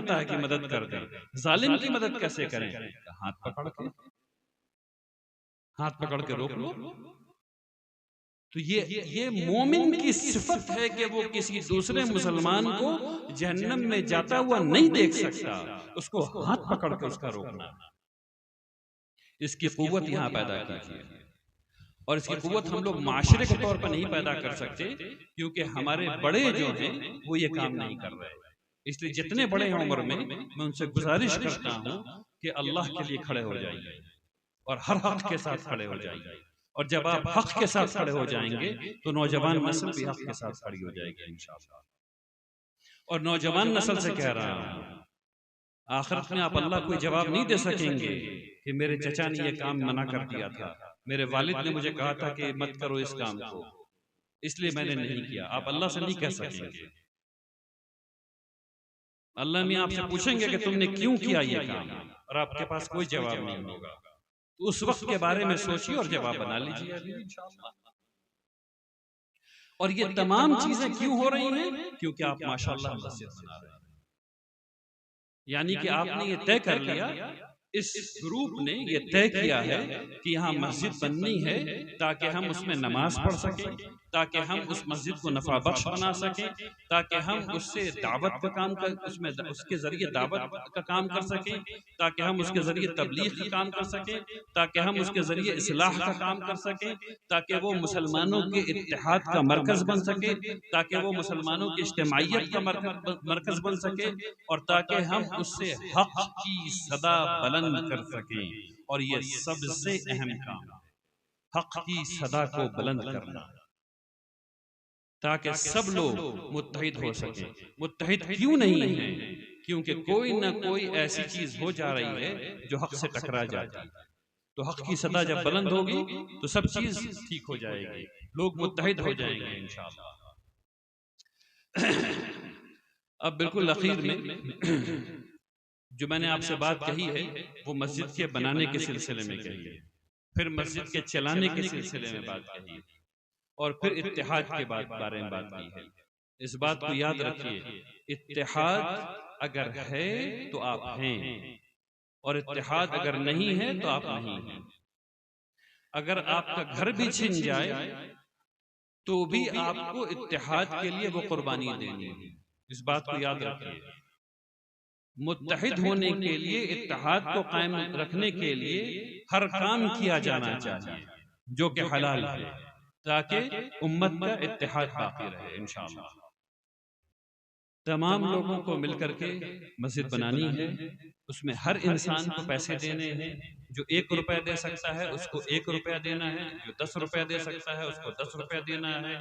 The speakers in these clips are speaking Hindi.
आता है कि मदद कर दें, जालिम की मदद कैसे करें? हाथ पकड़ के रोक लो। तो ये मोमिन की सिफत है कि वो किसी दूसरे मुसलमान को जहन्नम में जाता हुआ नहीं देख सकता, उसको हाथ पकड़ के उसका रोकना। इसकी कुव्वत यहाँ पैदा कीजिए। और इसकी कुव्वत हम लोग माशरे के तौर पर नहीं पैदा कर सकते, क्योंकि हमारे बड़े जो हैं वो ये काम नहीं कर रहे। इसलिए जितने बड़े हैं उम्र में, मैं उनसे गुजारिश करता हूँ कि अल्लाह के लिए खड़े हो जाइए और हर हक के साथ खड़े हो जाइए। और जब आप हक के साथ खड़े हो जाएंगे तो नौजवान नस्ल भी हक के साथ खड़ी हो जाएगी इंशाअल्लाह। और नौजवान नस्ल से कह रहा हूँ, आखिरत में आप अल्लाह को जवाब नहीं दे सकेंगे कि मेरे चचा ने ये काम मना कर दिया था, मेरे वालिद ने मुझे कहा था कि मत करो इस काम को, इसलिए मैंने नहीं किया। आप अल्लाह से नहीं कह सकेंगे। अल्लाह में आपसे पूछेंगे कि तुमने क्यों किया ये काम, और आपके पास कोई जवाब नहीं होगा। तो उस वक्त के बारे में सोचिए और जवाब बना लीजिए अभी इंशाअल्लाह। और ये तमाम चीजें क्यों हो रही हैं? क्योंकि आप माशाअल्लाह मस्जिद बना रहे हैं। यानी कि आपने ये तय कर लिया, इस ग्रुप ने ये तय किया है कि यहाँ मस्जिद बननी है ताकि हम उसमें नमाज पढ़ सकें, ताकि हम उस मस्जिद को नफा बख्श बना सकें, ताकि हम उससे दावत का काम कर, उसमें उसके जरिए दावत का काम कर सकें, ताकि हम उसके जरिए तबलीग का काम कर सकें, ताकि हम उसके जरिए इस्लाह का काम कर सकें, ताकि वो मुसलमानों के इत्तेहाद का मरकज बन सके, ताकि वो मुसलमानों की इज्तिमाइयत का मरकज बन सके, और ताकि हम उससे हक की सदा बुलंद कर सकें। और ये सबसे अहम काम, हक की सदा को बुलंद करना, ताकि सब लोग मुत्तहिद हो सके। मुत्तहिद क्यों नहीं है? क्योंकि कोई ना कोई ऐसी चीज हो जा रही है जो हक से टकरा जाती है। तो हक की सदा जब बुलंद होगी तो सब चीज ठीक हो जाएगी, लोग मुत्तहिद हो जाएंगे इंशाअल्लाह। अब बिल्कुल आखिर में जो मैंने आपसे बात कही है वो मस्जिद के बनाने के सिलसिले में कही है, फिर मस्जिद के चलाने के सिलसिले में बात कही है, और फिर इत्तेहाद के बारे में बात की है। इस बात को याद रखिए, इत्तेहाद अगर है तो आप हैं, और इत्तेहाद अगर नहीं है तो आप नहीं हैं। अगर आपका घर भी छिन जाए तो भी आपको इत्तेहाद के लिए वो कुर्बानी देनी है। इस बात को याद रखिए, मुत्तहिद होने के लिए, इत्तेहाद को कायम रखने के लिए हर काम किया जाना चाहिए जो कि हलाल है, ताकि उम्मत का इत्तेहाद बाकी रहे इंशाअल्लाह। तमाम लोगों को मिलकर के मस्जिद बनानी है, उसमें हर इंसान को पैसे देने हैं। जो 1 रुपया दे सकता है उसको 1 रुपया देना है, जो 10 रुपया दे सकता है उसको 10 रुपया देना है,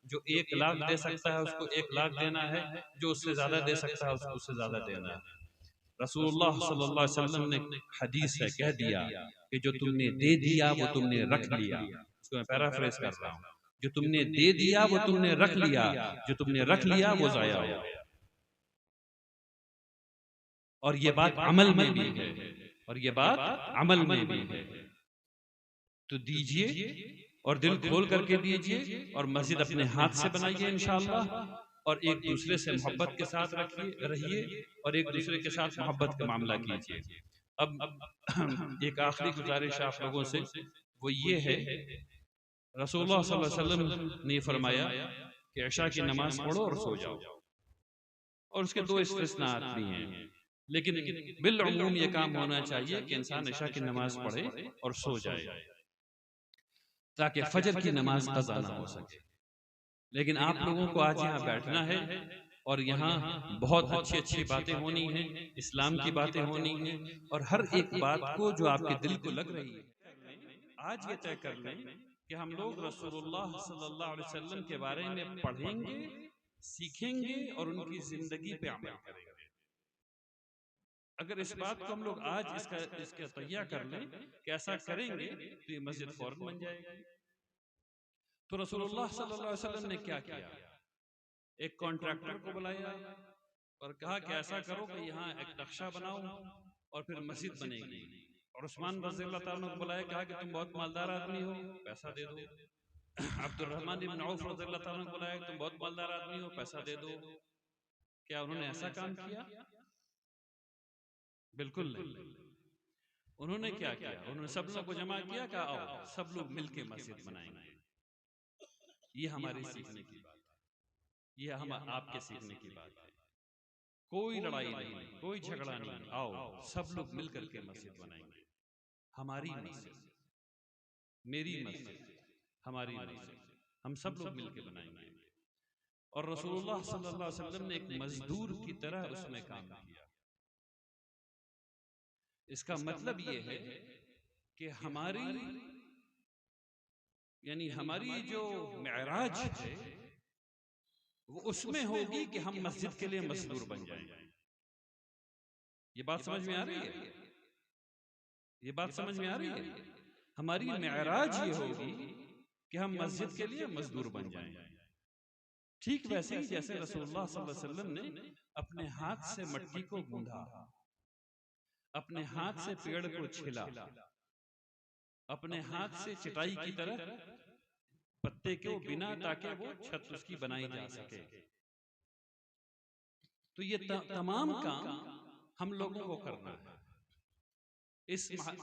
जो 1 लाख दे सकता है उसको 1 लाख देना है, जो उससे ज्यादा दे सकता है उसको उससे ज्यादा देना है। रसूलुल्लाह सल्लल्लाहु अलैहि वसल्लम ने हदीस है कह दिया कि जो तुमने दे दिया वो तुमने रख लिया। इसको मैं पैराफ्रेज कर रहा हूँ, जो तुमने दे दिया वो तुमने रख लिया, जो तुमने रख लिया वो जाया हो गया। और ये बात अमल में भी है, और ये बात अमल में भी है। तो दीजिए और दिल खोल करके दीजिए, और मस्जिद अपने हाथ से बनाइए इंशाअल्लाह, और एक दूसरे से मोहब्बत के साथ रहिए, और एक दूसरे के साथ मोहब्बत का मामला कीजिए। अब एक आखिरी गुजारिश आप लोगों से, वो ये है, रसूलुल्लाह सल्लल्लाहु अलैहि वसल्लम ने फरमाया कि इशा की नमाज पढ़ो और सो जाओ, और उसके 2 इस्तिस्नात भी हैं, लेकिन बिलउमूम ये काम होना चाहिए कि इंसान इशा की नमाज पढ़े और सो जाए, ताकि फजर की नमाज कज़ा ना हो सके। लेकिन आप लोगों को आज यहाँ बैठना है, और यहाँ बहुत अच्छी अच्छी बातें होनी हैं, इस्लाम की बातें होनी हैं, और हर एक बात को जो आपके दिल को लग रही है, आज ये तय कर लें कि हम लोग रसूलुल्लाह सल्लल्लाहु अलैहि वसल्लम के बारे में पढ़ेंगे, सीखेंगे, और उनकी जिंदगी पे अमल करेंगे। अगर इस बात को हम लोग आज इसका तैयार कर लें कि ऐसा करेंगे तो ये मस्जिद फौरन बन जाएगी। तो रसूलुल्लाह सल्लल्लाहु अलैहि वसल्लम ने क्या किया? एक कॉन्ट्रैक्टर को बुलाया और कहा कि ऐसा करो कि यहाँ एक नक्शा बनाओ और फिर मस्जिद बनेगी। और उस्मान रज़ियल्लाहु ताला को बुलाया, कहा कि तुम बहुत मालदार आदमी हो, पैसा दे दो। अब्दुर्रहमान इब्न औफ रज़ियल्लाहु ताला को बुलाया, तुम बहुत मालदार आदमी हो, पैसा दे दो। क्या उन्होंने ऐसा काम किया? बिल्कुल नहीं। उन्होंने क्या किया? उन्होंने सब लोगों को जमा किया, कहा आओ सब लोग मिलके मस्जिद बनाएंगे। ये हमारे सीखने की बात है, ये हम आपके सीखने की बात है। कोई लड़ाई नहीं, कोई झगड़ा नहीं, आओ सब लोग मिलकर के मस्जिद बनाएंगे। हमारी मस्जिद, मेरी मस्जिद, हमारी मस्जिद, हम सब लोग मिलकर बनाएंगे। और रसूलुल्लाह सल्लल्लाहु अलैहि वसल्लम ने एक मजदूर की तरह उसमें काम किया। इसका मतलब ये है कि हमारी यानी हमारी जो मेराज है वो उसमें होगी कि हम मस्जिद के लिए मजदूर बन जाएंगे। ये बात समझ में आ रही है? ये बात समझ में आ रही है? हमारी मेराज ये होगी कि हम मस्जिद के लिए मजदूर बन जाएंगे। ठीक वैसे ही जैसे रसूलुल्लाह सल्लल्लाहु अलैहि वसल्लम ने अपने हाथ से मट्टी को गूंधा, अपने हाथ से पेड़ को छिला, अपने हाथ से चटाई की तरह पत्ते को बिना ताकि वो छत उसकी बनाई जा सके। तो ये तमाम काम हम लोगों को करना है।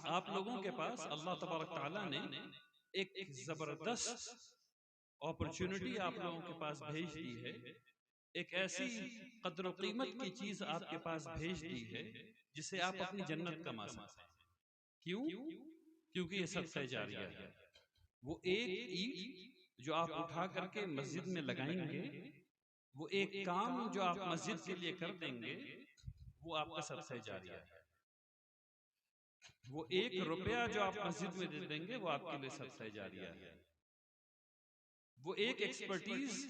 आप लोगों के पास अल्लाह तबारक तआला ने एक जबरदस्त अपॉर्चुनिटी आप लोगों के पास भेज दी है। एक ऐसी कद्र कीमत की चीज आपके पास भेज दी है जिसे आप अपनी जन्नत कमा सकते हैं। क्यों? क्योंकि ये सदका जारिया है। वो एक ईंट जो आप उठा करके मस्जिद में लगाएंगे, वो एक काम जो आप मस्जिद के लिए कर देंगे, वो आपका सदका जारिया है। वो एक रुपया जो आप मस्जिद में दे देंगे, वो आपके लिए सदका जारिया है। वो एक एक्सपर्टीज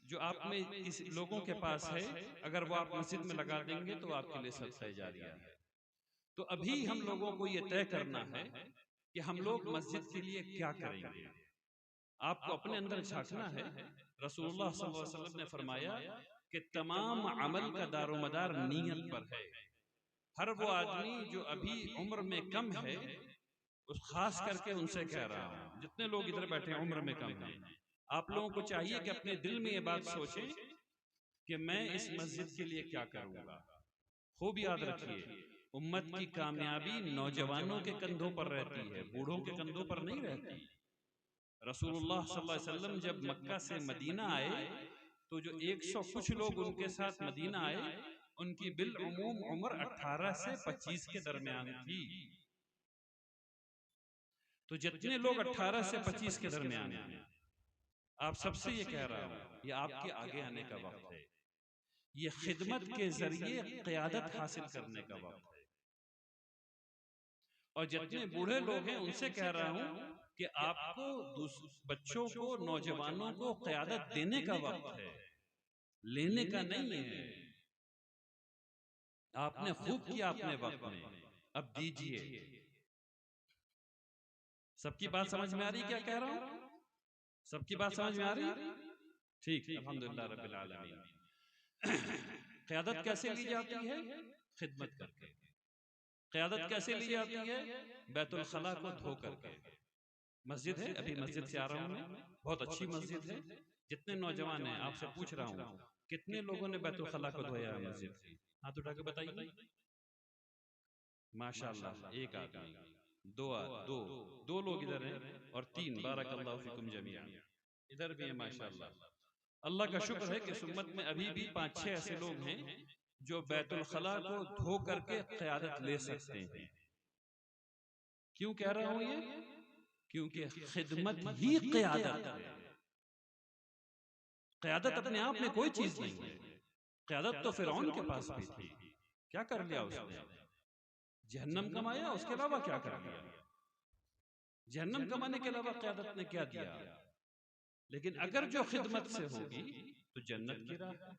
जो आप में इस लोगों के पास है, अगर वो आप मस्जिद में लगा देंगे तो आपके लिए सदका जारिया है। तो अभी हम लोगों को ये तय करना है कि हम लोग मस्जिद के लिए क्या करेंगे। आपको अपने अंदर झांकना है। रसूलुल्लाह सल्लल्लाहु अलैहि वसल्लम ने फरमाया कि तमाम अमल का दारोमदार नीयत पर है। हर वो आदमी जो अभी उम्र में कम है, उस खास करके उनसे कह रहा हूं, जितने लोग इधर बैठे हैं उम्र में कम हैं, आप लोगों को चाहिए कि अपने दिल में ये बात सोचें कि मैं इस मस्जिद के लिए क्या करूंगा। खूब याद रखिए, उम्मत की कामयाबी नौजवानों के कंधों पर रहती है, बूढ़ों के कंधों पर नहीं रहती। रसूलुल्लाह सल्लल्लाहु अलैहि वसल्लम जब मक्का से मदीना आए तो जो 100 कुछ लोग उनके साथ मदीना आए, उनकी बिल उमूम उम्र 18 से 25 के दरमियान थी। तो जितने लोग 18 से 25 के दरमियान हैं, आप सबसे ये कह रहा हूं, ये आपके आगे आने का वक्त है। ये खिदमत के जरिए क़यादत हासिल करने का वक्त है। और जितने बूढ़े लोग हैं उनसे कह रहा हूं कि आपको बच्चों को, नौजवानों को क़यादत देने का वक्त है, लेने का नहीं है। आपने खूब किया अपने वक्त में, अब दीजिए। सबकी बात समझ में आ रही क्या कह रहा हूं? सबकी बात समझ में आ रही? ठीक, अल्हम्दुलिल्लाह रब्बिल आलमीन। क़यादत कैसे ली जाती है? खिदमत करके। क़यादत कैसे ली जाती है? बैतुल खला को धो करके। मस्जिद है, अभी मस्जिद से आ रहा हूं मैं, बहुत अच्छी मस्जिद है। जितने नौजवान हैं, आपसे पूछ रहा हूं, कितने लोगों ने बैतुल खला को धोया है मस्जिद की? हाथ उठा के बताइए। माशाअल्लाह, एक आदमी, दो लोग इधर हैं और 3, बारकल्लाहु फिकुम जमीअन, इधर भी है माशाअल्लाह। अल्लाह का शुक्र है कि इस उम्मत में अभी भी 5-6 ऐसे लोग हैं जो बैतुल खला को धो करके क़यादत ले सकते हैं। क्यों कह रहा हूं ये? क्योंकि खिदमत ही क़यादत है। क़यादत अपने आप में कोई चीज नहीं है। क़यादत तो फिरौन के पास भी थी, क्या कर लिया उसने? जहन्नम कमाया, उसके अलावा क्या कर लिया? जहन्नम कमाने के अलावा क़यादत ने क्या दिया? लेकिन अगर जो खिदमत से होगी तो जन्नत की राह है।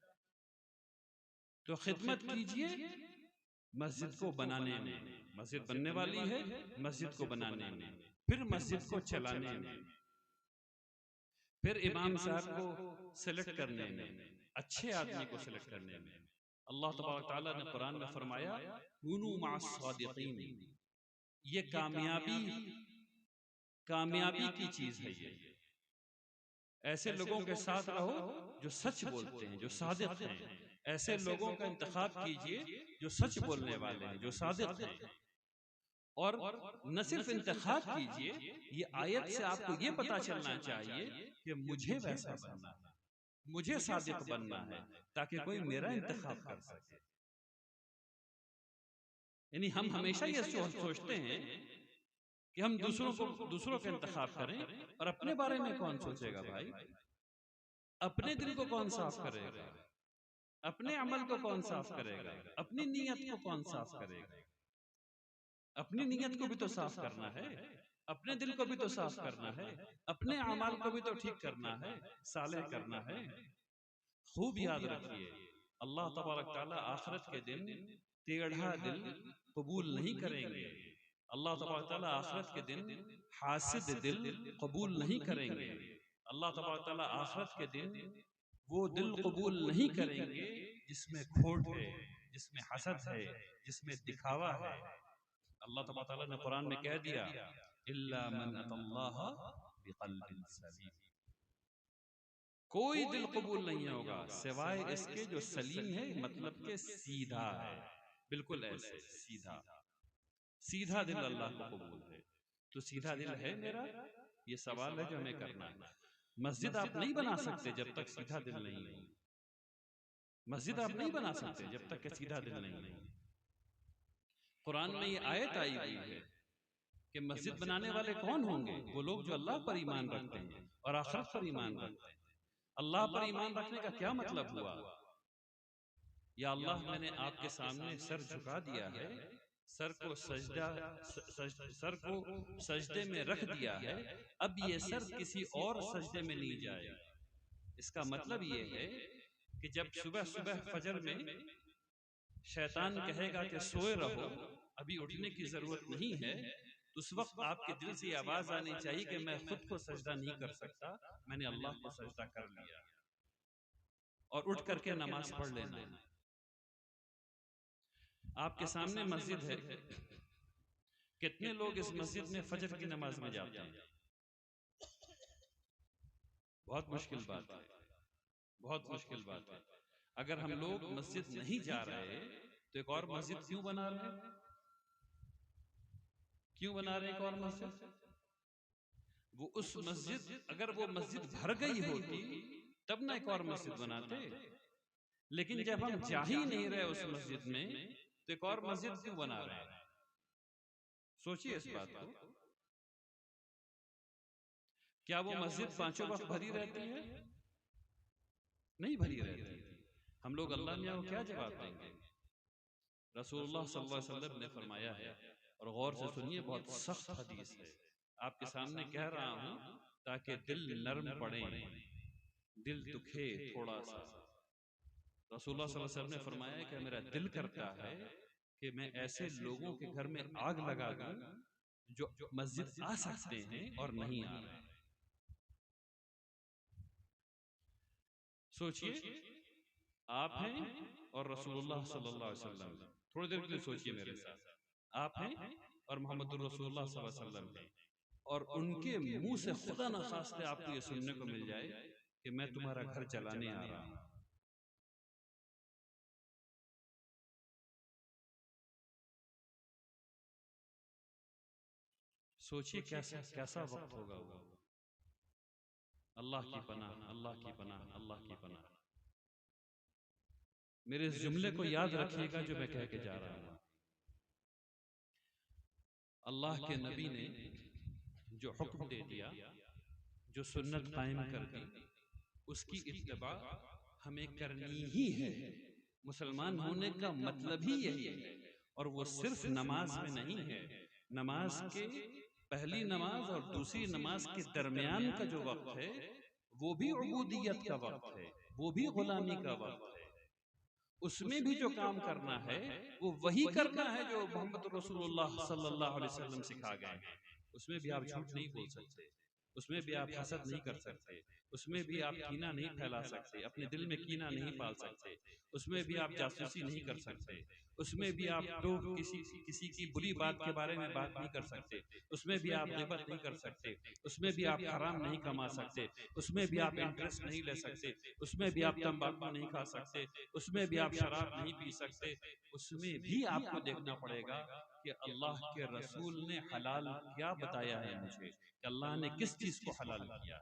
तो खिदमत कीजिए मस्जिद को बनाने में, मस्जिद बनने वाली है, मस्जिद को बनाने में, फिर मस्जिद को चलाने में, फिर इमाम साहब को सिलेक्ट करने में, अच्छे आदमी को सिलेक्ट करने में। अल्लाह तबारक तआला ने कुरान में फरमाया, कुनू मअस सादिकीन। ये कामयाबी की चीज है। ये ऐसे लोगों के साथ रहो जो सच बोलते हैं, जो सादिक हैं, ऐसे लोगों का इंतखाब कीजिए जो सच बोलने वाले हैं, जो सादिक हैं। और न सिर्फ इंतखाब कीजिए, ये आयत से आपको ये पता चलना चाहिए कि मुझे वैसा बनना है, मुझे सादिक बनना है, ताकि कोई मेरा इंतखाब कर सके। यानी हम हमेशा ये सोचते हैं कि हम दूसरों का इंतखाब करें, और अपने बारे में कौन सोचेगा भाई? अपने दिल को कौन साफ करेगा? अपने अमल को कौन साफ करेगा? अपनी नीयत को कौन साफ करेगा? अपनी नीयत को भी तो साफ करना है, अपने दिल को भी तो साफ करना है, अपने अमाल को भी तो ठीक करना है, सालेह करना है। खूब याद रखिए, अल्लाह तबारक तआला आखिरत के दिन टेढ़ा दिल कबूल नहीं करेंगे। अल्लाह तबारक तआला आखिरत के दिन हासिद दिल कबूल नहीं करेंगे। अल्लाह तबारक तआला आखिरत के दिन वो दिल कबूल नहीं करेंगे जिसमें खोट है, जिसमें हसद है, जिसमें दिखावा है। अल्लाह तबारक तआला ने कुरान में कह दिया, इल्ला मन अतल्लाह बिक़ल्बिन सलीम, कोई दिल कबूल नहीं होगा सिवाय इसके जो सलीम है, मतलब के सीधा है, बिल्कुल ऐसे सीधा। सीधा दिल अल्लाह को कबूल है। तो सीधा दिल है मेरा? ये सवाल है जो हमें करना है। मस्जिद आप नहीं बना सकते जब तक सीधा दिल नहीं हो। मस्जिद आप नहीं बना सकते जब तक कि सीधा दिल नहीं हो। कुरान में ये आयत आई हुई है कि मस्जिद बनाने वाले कौन होंगे? वो लोग जो अल्लाह पर ईमान रखते हैं और आखिरत पर ईमान रखते हैं। अल्लाह पर ईमान रखने का क्या मतलब हुआ? या अल्लाह, मैंने आपके सामने सर झुका दिया है, सर को सजदे में रख दिया है, अब ये सर किसी और सजदे में नहीं जाए। इसका मतलब ये है कि जब सुबह सुबह फजर में शैतान कहेगा कि सोए रहो, अभी उठने की जरूरत नहीं है, उस वक्त आपके दिल से आवाज आनी चाहिए कि मैं खुद को सजदा नहीं कर सकता, मैंने अल्लाह को सजदा कर लिया, और उठ करके नमाज पढ़ लेना है। आपके सामने मस्जिद है, कितने लोग इस मस्जिद में फजर की नमाज में जाते हैं? बहुत मुश्किल बात है, बहुत मुश्किल बात है। अगर हम लोग मस्जिद नहीं जा रहे तो एक और मस्जिद क्यों बना रहे हैं? क्यों बना रहे हैं एक और मस्जिद? वो उस मस्जिद, अगर वो मस्जिद भर गई होती तब ना एक और मस्जिद बनाते। लेकिन जब हम जा ही नहीं रहे उस मस्जिद में, तो एक और मस्जिद क्यों बना रहे हैं? सोचिए इस बात को। क्या वो मस्जिद पांचों वक्त भरी रहती है? नहीं भरी रहती। हम लोग अल्लाह मियां को क्या जवाब देंगे? रसूलुल्लाह सल्लल्लाहु अलैहि वसल्लम ने फरमाया है, और गौर से सुनिए, बहुत सख्त हदीस है, आपके सामने कह रहा हूं ताकि दिल नरम पड़े, दिल दुखे थोड़ा सा। रसूलुल्लाह सल्लल्लाहु अलैहि वसल्लम ने फरमाया कि मेरा दिल करता है कि मैं ऐसे लोगों के घर में आग लगा दूं जो मस्जिद आ सकते हैं और नहीं आ रहे। सोचिए, आप हैं और रसूलुल्लाह सल्लल्लाहु अलैहि वसल्लम। थोड़ी देर के लिए सोचिए मेरे साथ, आप हैं और मोहम्मद रसूलुल्लाह सल्लल्लाहु अलैहि वसल्लम हैं, और उनके मुंह से खुदा न खास्ते आपको ये सुनने को मिल जाए कि मैं तुम्हारा घर जलाने आ रहा हूं। सोचिए कैसा कैसा वक्त होगा वो। अल्लाह की पनाह, अल्लाह की पनाह, अल्लाह की पनाह। मेरे इस जुमले को याद रखिएगा जो मैं कह के जा रहा हूं। अल्लाह के नबी ने जो हुक्म दे दिया, जो सुन्नत कायम कर दी, उसकी इत्तिबा हमें करनी ही है। मुसलमान होने का मतलब ही यही है। और वो सिर्फ नमाज में नहीं है, नमाज के पहली नमाज और दूसरी नमाज के दरमियान का जो वक्त है, वो भी उबूदियत का वक्त है, वो भी गुलामी का वक्त है। उसमें भी जो काम करना है वो वही करना है जो मोहम्मद रसूलुल्लाह सल्लल्लाहु अलैहि वसल्लम सिखा गए हैं। उसमें भी आप झूठ नहीं बोल सकते, उसमें भी आप हसद नहीं कर सकते, उसमें भी आप कीना नहीं फैला सकते, अपने दिल में कीना नहीं पाल सकते, उसमें भी आप जासूसी नहीं कर सकते, उसमें भी आप तो किसी की बुरी बात के बारे में बात नहीं कर सकते, उसमें भी आप ग़ीबत नहीं कर सकते, उसमें भी आप हराम नहीं कमा सकते, उसमें भी आप इंटरेस्ट नहीं ले सकते, उसमें भी आप तंबाकू नहीं खा सकते, उसमें भी आप शराब नहीं पी सकते। उसमें भी आपको देखना पड़ेगा कि अल्लाह के रसूल ने हलाल क्या बताया है मुझे, कि अल्लाह ने किस चीज को हलाल किया।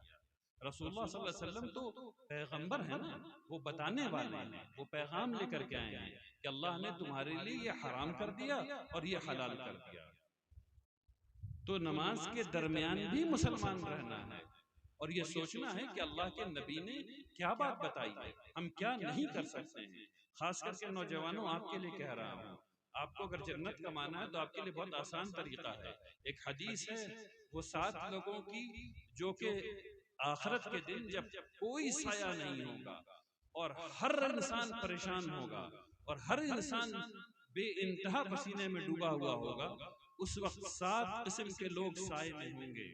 रसूलुल्लाह सल्लल्लाहु अलैहि वसल्लम तो पैगंबर है ना, वो बताने वाले हैं, वो पैगाम लेकर के आए हैं कि अल्लाह ने तुम्हारे लिए ये हराम कर दिया और ये हलाल कर दिया। तो नमाज के दरमियान भी मुसलमान रहना है और ये सोचना है कि अल्लाह के नबी ने क्या बात बताई है, हम क्या नहीं कर सकते हैं। खास करके नौजवानों, आपके लिए कह रहा हूँ, आपको अगर जन्नत कमाना है तो आपके लिए बहुत आसान तरीका है। एक हदीस है, वो 7 लोगों की जो कि आखिरत के दिन जब कोई साया नहीं होगा और हर इंसान परेशान होगा और हर इंसान बेइंतहा पसीने में डूबा हुआ होगा, उस वक्त 7 किस्म के लोग साए में होंगे।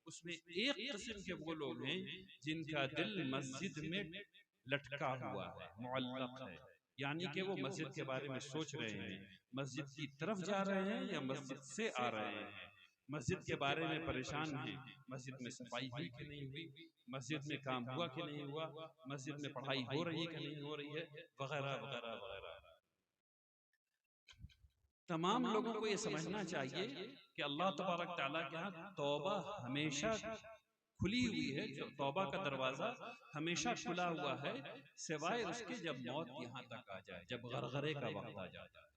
उसमें एक किस्म के वो लोग हैं जिनका दिल मस्जिद में लटका हुआ है, मुअल्लक है, यानी कि वो मस्जिद के बारे में सोच रहे हैं, मस्जिद की तरफ जा रहे हैं या मस्जिद से आ रहे हैं, मस्जिद के बारे में परेशान हैं, मस्जिद में सफाई हुई कि नहीं हुई, मस्जिद में काम हुआ कि नहीं हुआ, मस्जिद में पढ़ाई हो रही है कि नहीं हो रही है, वगैरह वगैरह वगैरह। तमाम लोगों को ये समझना चाहिए कि अल्लाह तबारक तआला के यहाँ तौबा हमेशा खुली हुई है, जो तौबा का दरवाजा हमेशा खुला हुआ है, सिवाय उसके जब मौत यहाँ तक आ जाए, जब गरगरे का वक्त आ जाता है,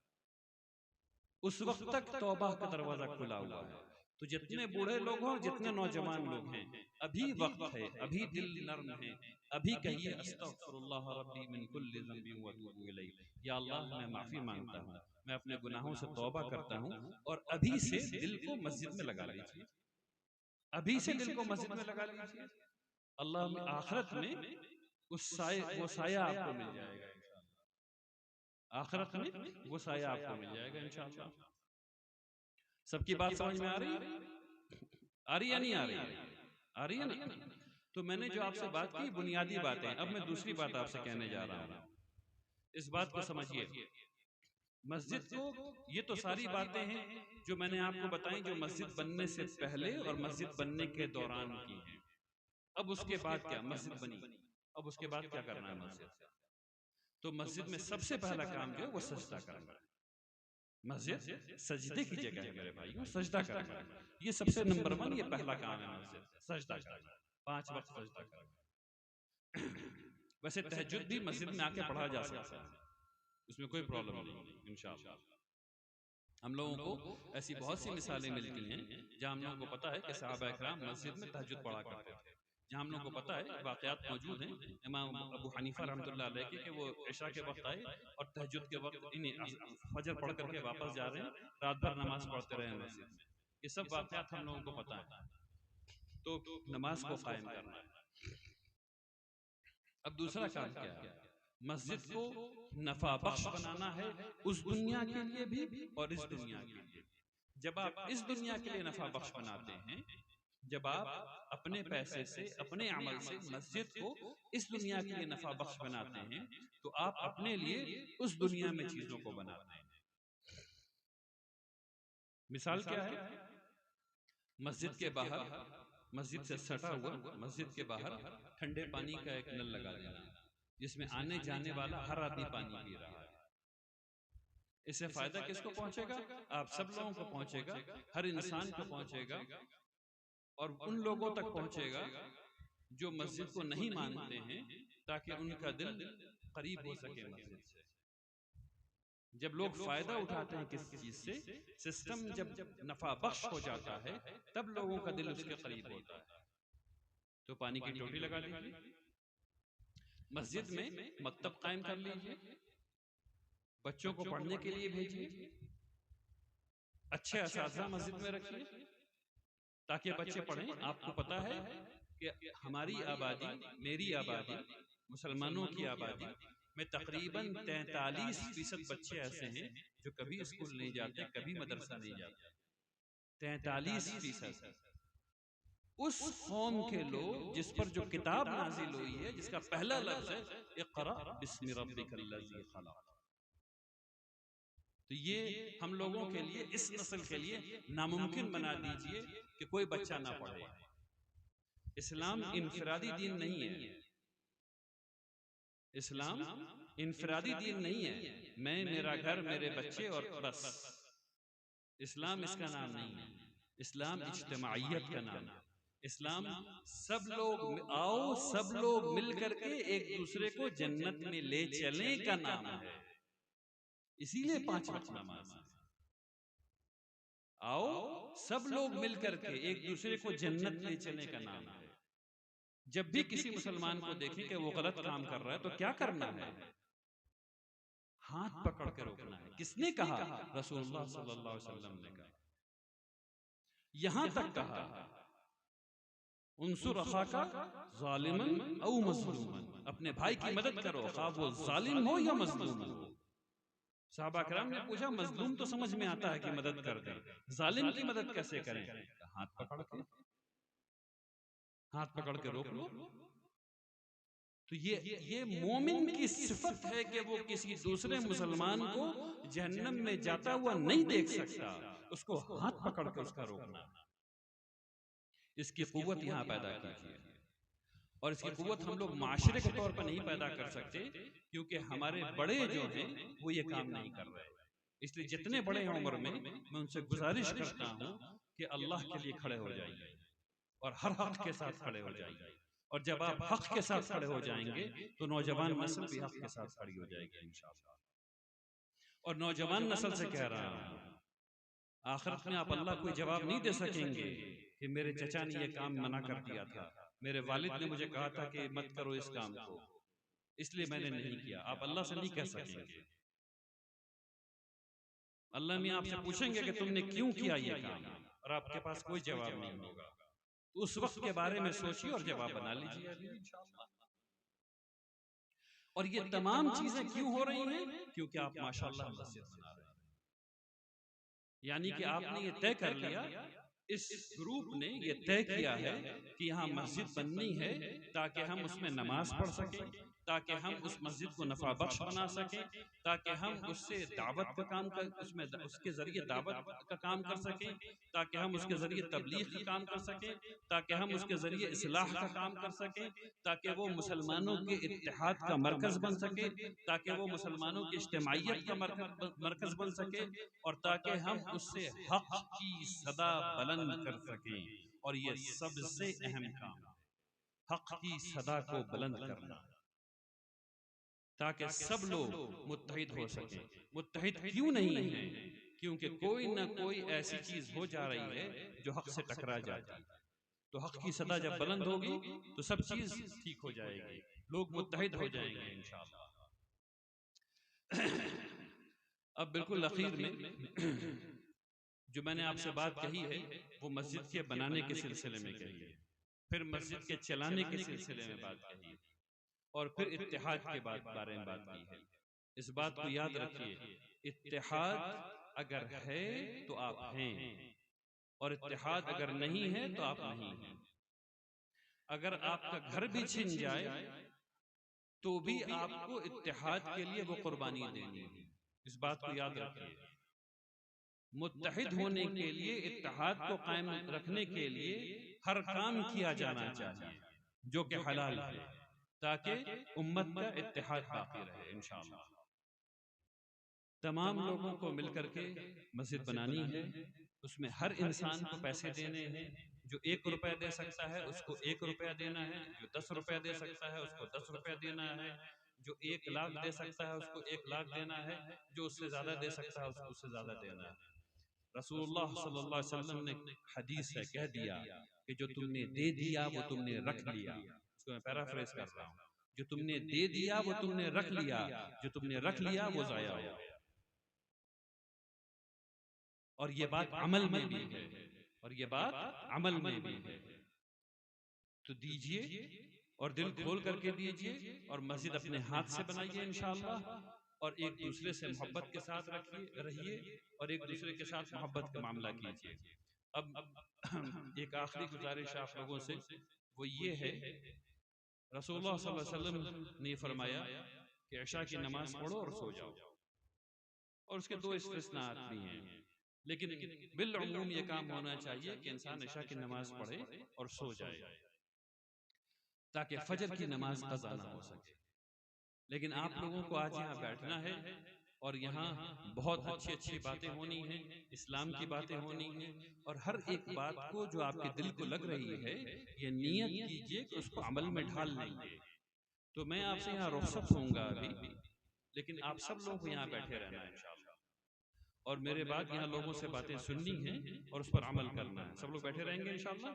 उस वक्त तक तौबा का दरवाजा खुला हुआ है। तो जितने बूढ़े लोग हों, जितने नौजवान लोग हैं, अभी वक्त है, अभी दिल नर्म है, अभी कहिए अस्तगफिरुल्लाह रब्बी मिन कुल्लि ज़ंबिन व अतूबु इलैह, या अल्लाह मैं माफी मांगता हूँ, मैं अपने गुनाहों से तौबा करता हूँ। और अभी से दिल को मस्जिद में लगा लीजिए, अभी से दिल को मस्जिद में लगा लीजिए, अल्लाह आखिरत में उस साये, वो साया आपको मिल जाएगा इंशाअल्लाह, आखिरत में वो साया आपको मिल जाएगा इंशाअल्लाह। सबकी बात समझ में आ रही है? आ रही या नहीं आ रही है? आ रही है ना? तो मैंने जो आपसे बात की बुनियादी बातें, अब मैं दूसरी बात आपसे कहने जा रहा हूं। इस बात को समझिए, मस्जिद को, ये तो सारी बातें हैं जो मैंने आपको बताई, जो मस्जिद बनने से पहले और मस्जिद बनने के दौरान की हैं। अब उसके बाद क्या, मस्जिद बनी, अब उसके बाद क्या करना है मस्जिद से? तो मस्जिद में सबसे पहला काम जो है वो सजदा करना है। मस्जिद सजदे की जगह है मेरे भाइयों, सजदा करना है, ये सबसे नंबर 1, ये पहला काम है मस्जिद, सजदा करना, 5 वक्त सजदा करना। वैसे तहज्जुद भी मस्जिद में आके पढ़ा जा सकता है, उसमें कोई प्रॉब्लम नहीं इंशाअल्लाह। हम लोगों को ऐसी बहुत सी मिसालें मिलती हैं जहां हम लोगों को पता है कि सहाबा इकराम मस्जिद में तहज्जुद पढ़ा करते थे, जहां हम लोगों को पता है वाकयात मौजूद हैं इमाम अबू हनीफा रहमतुल्लाह अलैह के, कि वो इशा के वक्त आए और तहज्जुद के वक्त फजर पढ़ करके वापस जा रहे हैं, रात भर नमाज पढ़ते रहे मस्जिद में। ये सब वाकयात हम लोगों को पता है, तो नमाज को कायम करना है। अब दूसरा काम क्या है? मस्जिद को नफा बख्श बनाना है, उस दुनिया के लिए भी और इस दुनिया के लिए। जब आप इस दुनिया के लिए नफा बख्श बनाते हैं, जब आप अपने पैसे से, अपने अमल से मस्जिद को इस दुनिया के लिए नफा बख्श बनाते हैं, तो आप अपने लिए उस दुनिया में चीजों को बनाते हैं। मिसाल क्या है? मस्जिद के बाहर, मस्जिद से सटा हुआ मस्जिद के बाहर ठंडे पानी का एक नल लगा देना, जिसमें आने जाने वाला हर आदमी पानी पी रहा है। इससे फायदा किसको पहुंचेगा? आप सब लोगों को पहुंचेगा, हर इंसान को पहुंचेगा, और उन लोगों तक पहुंचेगा जो मस्जिद को नहीं मानते हैं, ताकि उनका दिल करीब हो सके मस्जिद से। जब लोग फायदा उठाते हैं किस चीज से, सिस्टम जब नफा बख्श हो जाता है, तब लोगों का दिल उसके करीब होता है। तो पानी की टोटी लगा लीजिए, मस्जिद में मकतब कायम कर लीजिए, बच्चों को पढ़ने के लिए भेजिए, अच्छे असातिज़ा मस्जिद में रखिए ताकि बच्चे पढ़ें। आपको पता है कि हमारी आबादी, मेरी आबादी, मुसलमानों की आबादी में तकरीबन 43% बच्चे ऐसे हैं जो कभी स्कूल नहीं जाते, कभी मदरसा नहीं जाते। 43%। उस कौम के लोग जिस पर जो किताब नाजिल हुई है, जिसका पहला लफ्ज है इक़रा बिस्मि रब्बिकल्लज़ी खलक़। तो ये हम लोगों के लिए, इस नस्ल के लिए नामुमकिन बना दीजिए कि कोई बच्चा ना पढ़े। इस्लाम इनफरादी दीन नहीं है। इस्लाम इनफरादी दीन नहीं है, मैं, मेरा घर, मेरे बच्चे और बस। इस्लाम इसका नाम नहीं है। इस्लाम इज्तिमाइयत का नाम है। इस्लाम सब लोग आओ, सब लोग मिल करके एक दूसरे को जन्नत में ले चलें का नाम है। इसीलिए 5 वक्त नमाज। आओ सब लोग मिल करके एक दूसरे को जन्नत ले चलने का नाम है। जब भी किसी मुसलमान को देखें कि वो गलत काम कर रहा है, तो क्या करना है? हाथ पकड़ के रोकना है। किसने कहा? रसूलुल्लाह सल्लल्लाहु अलैहि वसल्लम ने कहा। यहां तक कहा उनसुर अखाका ज़ालिमन औ मज़लूमन, अपने भाई की मदद करो, खा वो जालिम हो या मजलूम हो। साहबा किराम ने पूछा, मजलूम तो समझ में आता है कि मदद कर दें, जालिम की मदद कैसे करें? हाथ पकड़ के, हाथ पकड़ के रोक लो। तो ये मोमिन की सिफत है कि वो किसी दूसरे मुसलमान को जहन्नम में जाता हुआ नहीं देख सकता, उसको हाथ पकड़ के उसका रोकना। इसकी कुव्वत यहां पैदा कीजिए। और इसकी कुव्वत हम लोग माशरे के तौर पर नहीं पैदा कर सकते, क्योंकि हमारे बड़े जो हैं वो ये काम नहीं कर रहे। इसलिए जितने बड़े हैं उम्र में, मैं उनसे गुजारिश करता हूं कि अल्लाह के लिए खड़े हो जाइए और हर हक के साथ खड़े हो जाइए। और जब आप हक के साथ खड़े हो जाएंगे तो नौजवान नस्ल भी हक के साथ खड़ी हो जाएगी इंशाअल्लाह। और नौजवान नस्ल से कह रहा हूं, आखिरत में आप अल्लाह को जवाब नहीं दे सकेंगे कि मेरे चचा ने यह काम मना कर दिया था, मेरे वालिद ने मुझे कहा था कि मत करो इस काम को, इसलिए मैंने नहीं किया। आप अल्लाह से नहीं कह सकेंगे। अल्लाह में आपसे पूछेंगे कि तुमने क्यों किया ये काम, और आपके पास कोई जवाब नहीं होगा। तो उस वक्त के बारे में सोचिए और जवाब बना लीजिए इंशाअल्लाह। और ये तमाम चीजें क्यों हो रही हैं? क्योंकि आप माशाअल्लाह मस्जिद बना रहे हैं। यानी कि आपने ये तय कर लिया, इस ग्रुप ने ये तय किया है कि यहाँ मस्जिद बननी है ताकि हम उसमें नमाज पढ़ सकें, ताकि हम उस मस्जिद को नफा बख्श बना सकें, ताकि हम उससे दावत का काम कर, उसमें उसके जरिए दावत का काम कर सकें, ताकि हम उसके जरिए तबलीग का काम कर सकें, ताकि हम उसके जरिए इस्लाह का काम कर सकें, ताकि वो मुसलमानों के इत्तेहाद का मरकज बन सके, ताकि वो मुसलमानों की इज्तिमाइयत का मरकज बन सके, और ताकि हम उससे हक की सदा बुलंद कर सकें। और ये सबसे अहम काम है, हक की सदा को बुलंद करना, ताकि सब लोग मुत्तहिद हो सकें। मुत्तहिद क्यों नहीं है? क्योंकि कोई ना कोई ऐसी चीज हो जा रही है जो हक से टकरा जाती है। तो हक की सदा जब बुलंद होगी तो सब चीज ठीक हो जाएगी, लोग मुत्तहिद हो जाएंगे इंशाअल्लाह। अब बिल्कुल आखिर में जो मैंने आपसे बात कही है वो मस्जिद के बनाने के सिलसिले में कही है, फिर मस्जिद के चलाने के सिलसिले में बात कही है, और फिर इत्तेहाद के बारे में बात की है। इस बात को याद रखिए, इत्तेहाद अगर है तो आप हैं, और इत्तेहाद अगर नहीं है तो आप नहीं हैं। अगर आपका घर भी छिन जाए तो भी आपको इत्तेहाद के लिए वो कुर्बानी देनी है। इस बात को याद रखिए। मुत्तहिद होने के लिए, इत्तेहाद को कायम रखने के लिए हर काम किया जाना चाहिए जो कि हलाल है, ताकि उम्मत का इत्तेहाद बाकी रहे इंशाअल्लाह। तमाम लोगों को मिलकर के मस्जिद बनानी है, उसमें हर इंसान को पैसे देने हैं। जो 1 रुपया दे सकता है उसको 1 रुपया देना है, जो 10 रुपया दे सकता है उसको 10 रुपया देना है, जो 1 लाख दे सकता है उसको 1 लाख देना है, जो उससे ज्यादा दे सकता है उसको उससे ज्यादा देना है। रसूलुल्लाह सल्लल्लाहु अलैहि वसल्लम ने हदीस है कह दिया कि जो तुमने दे दिया वो तुमने रख लिया। इसको मैं पैराफ्रेज कर रहा हूँ, जो तुमने दे दिया वो तुमने रख लिया, जो तुमने रख लिया वो जाया हो गया। और ये बात अमल में भी है, और ये बात अमल में भी है। तो दीजिए और दिल खोल करके दीजिए, और मस्जिद अपने हाथ से बनाइए इंशाअल्लाह, और एक दूसरे से मोहब्बत के साथ रहिए, और एक दूसरे के साथ मोहब्बत का मामला कीजिए। अब एक आखिरी गुजारिश आप लोगों से वो ये है, रसूलुल्लाह सल्लल्लाहु अलैहि वसल्लम ने फरमाया कि इशा की नमाज पढ़ो और सो जाओ, और उसके दो इस्तिस्नात भी हैं, लेकिन बिलउमूम ये काम होना चाहिए कि इंसान इशा की नमाज पढ़े और सो जाए ताकि फजर की नमाज कज़ा ना हो सके। लेकिन आप लोगों को आज यहाँ बैठना है और यहाँ बहुत अच्छी अच्छी बातें होनी हैं, इस्लाम की बातें होनी हैं, और हर एक बात को जो आपके दिल को लग रही है ये नियत कीजिए कि उसको अमल में ढाल लेंगे। तो मैं आपसे यहाँ रुखसत होऊंगा अभी, लेकिन आप सब लोग यहाँ बैठे रहना इंशाअल्लाह, और मेरे बाद यहाँ लोगों से बातें सुननी है और उस पर अमल करना है। सब लोग बैठे रहेंगे इंशाअल्लाह?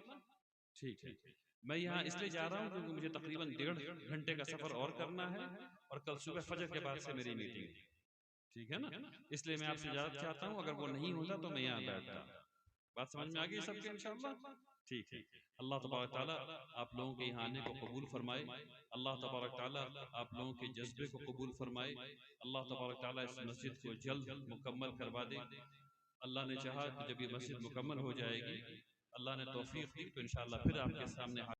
ठीक है। मैं यहाँ इसलिए जा रहा हूँ क्योंकि मुझे तकरीबन 1.5 घंटे का सफर और करना है, और कल सुबह फजर के बाद से मेरी मीटिंग है, ठीक है ना? इसलिए मैं आपसे इजाजत चाहता हूँ, अगर वो नहीं होता तो मैं यहाँ बैठता। बात समझ में आ गई सबके इंशाअल्लाह? ठीक है। अल्लाह तबारक तआला आप लोगों के यहाँ आने को कबूल फरमाए, अल्लाह तबारक तआला आप लोगों के जज्बे को कबूल फरमाए, अल्लाह तबारक तआला इस मस्जिद को जल्द मुकम्मल करवा दे। अल्लाह ने चाहा कि जब ये मस्जिद मुकम्मल हो जाएगी, अल्लाह ने तौफीक दी तो इंशाअल्लाह फिर आपके सामने